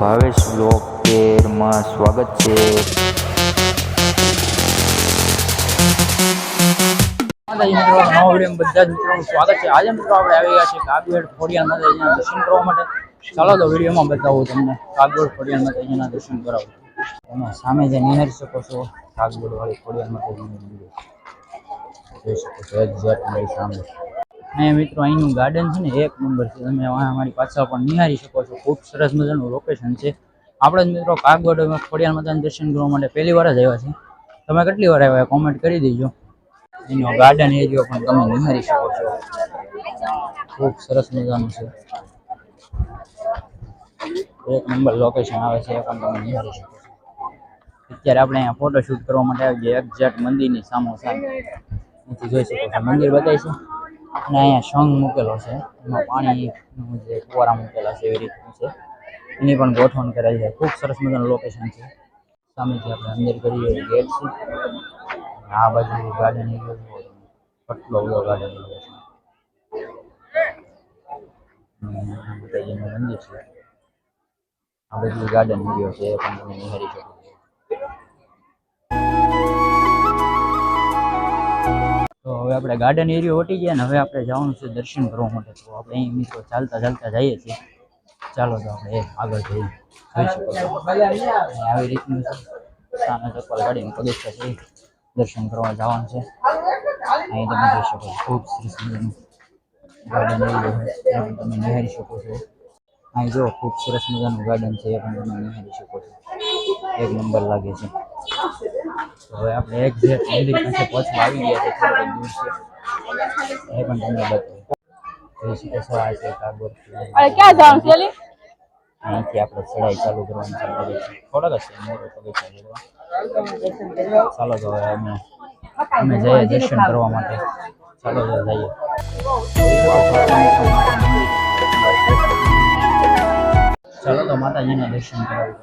Bhavesh blog તેરમાં સ્વાગત છે। નવા વિડીયો બધા જ મિત્રોનું સ્વાગત છે। આજે મિત્રો આપણે આવી ગયા છીએ કાગવેડ ખોડિયાર માતાજીના દર્શન કરવા માટે। ચાલો તો વિડીયોમાં બતાવું તમને કાગવેડ ખોડિયાર માતાજીના દર્શન કરાવું। તમે સામે જે નિહાળી શકો છો કાગવેડ વાળી ખોડિયાર માતાજીનું મંદિર જોઈ શકો છો એક્ઝેક્ટ મારી સામે। અહીંયા મિત્રો અહીંનું ગાર્ડન છે ને એક નંબર છે। તમે અમારી પાછળ પણ નિહાળી શકો છો। ખૂબ સરસ મજાનું લોકેશન છે। આપણે જ મિત્રો કાગવેડ ખોડિયાર માતાના દર્શન કરવા માટે પહેલી વાર જ આવ્યા છીએ। તમે કેટલી વાર આવ્યા કોમેન્ટ કરી દેજો। એનો ગાર્ડન એરિયો પણ તમે નિહાળી શકો છો। ખૂબ સરસ મજાનું છે, એક નંબર લોકેશન આવે છે એ પણ તમે નિહાળી શકો છો। અત્યારે આપણે અહીંયા ફોટોશૂટ કરવા માટે આવી ગયા એક્ઝેક્ટ મંદિરની સામોસામે। અહીંથી જોઈ શકો છો મંદિર બતાવીશું અને અહીંયા શંખ મૂકેલો છે, એમાં પાણીનું જે ફુવારા મૂકેલા છે એવી રીતનું છે, એની પણ ગોઠવણ કરેલી છે। ખૂબ સરસ મજાનું લોકેશન છે। સામેથી આપણે અંદર કરીએ ગેટ છે, આ બાજુ ગાર્ડન એરિયો કેટલો બધો ગાર્ડન એરિયો છે। માતાજીનું મંદિર છે, આ બધું ગાર્ડન એરિયો છે એ પણ તમે નિહાળી શકો છો। તો હવે આપણે ગાર્ડન એરિયો વટી ગયા ને હવે આપણે જવાનું છે દર્શન કરવા માટે। તો આપણે અહીં મિત્રો ચાલતા ચાલતા જઈએ છીએ। ચાલો તો આપણે આગળ જઈએ। જોઈ શકો છો આવી રીતનું સામે ચપ્પલ ગાડીને પગથિયા છે, દર્શન કરવા જવાનું છે। અહીં તમે જોઈ શકો છો ખૂબ સરસ મજાનું ગાર્ડન એરિયો તમે નિહાળી શકો છો। અહીં જો ખૂબ સરસ મજાનું ગાર્ડન છે એ પણ તમે નિહાળી શકો છો, એક નંબર લાગે છે। હવે આપણે એક્ઝેક્ટ મંદિર પાસે પહોંચવા આવી ગયા છે, થોડુંક દૂર છે એ પણ તમને બતાવું। જોઈ શકો છો આ છે કાગવેડ અહીંથી આપણે ચઢાઈ ચાલુ કરવાની છે, થોડાક જ છે મોટો પગથિયા ચડવા। ચાલો તો હવે અમે જઈએ દર્શન કરવા માટે। ચાલો તો જઈએ। ચાલો તો માતાજીના દર્શન કરાવું।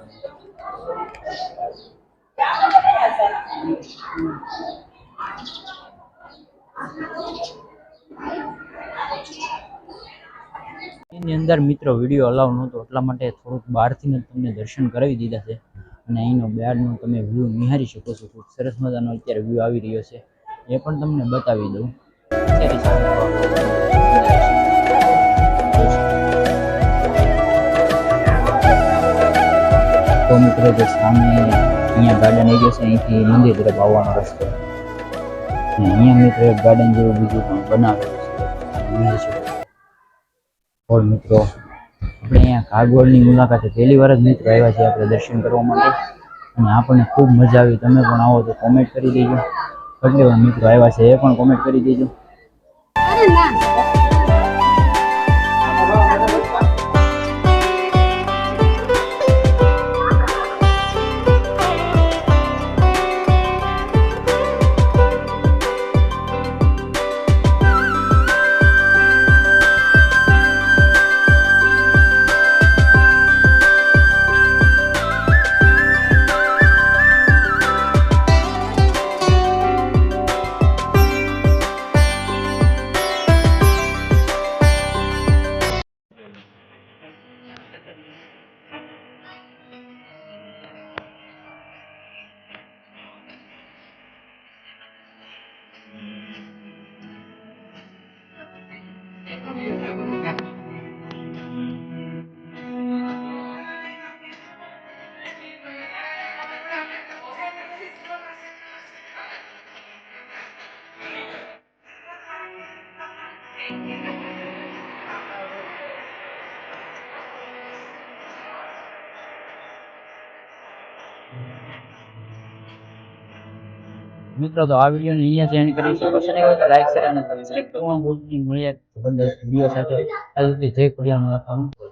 એની અંદર મિત્રો વિડીયો અલાઉ નહોતો એટલા માટે થોડુંક બહારથી જ તમને દર્શન કરાવી દીધા છે। અને અહીંનો બહારનો તમે વ્યૂ નિહાળી શકો છો। ખૂબ સરસ મજાનો અત્યારે વ્યૂ આવી રહ્યો છે એ પણ તમને બતાવી દઉં। તો મિત્રો જે સામે અહીંયા ગાર્ડન એરિયો છે અહીંથી મંદિર તરફ આવવાનો રસ્તો, અને અહીંયા મિત્રો એક ગાર્ડન જેવું બીજું પણ બનાવેલું છે। મિત્રો આપણે અહીંયા કાગવેડની મુલાકાતે પહેલી વાર જ મિત્રો આવ્યા છીએ આપણે દર્શન કરવા માટે, અને આપણને ખૂબ મજા આવી। તમે પણ આવો તો કોમેન્ટ કરી દેજો, કેટલી વાર મિત્રો આવ્યા છે એ પણ કોમેન્ટ કરી દેજો। મિત્રો તો આ વિડીયોને અહીંયા જ એન્ડ કરી શકો છો, લાઈક શેર અને સબસ્ક્રાઇબ કરવાનું ભૂલતા નહીં। મળીએ જબરદસ્ત વિડીયો સાથે। જય ખોડિયાર માતા।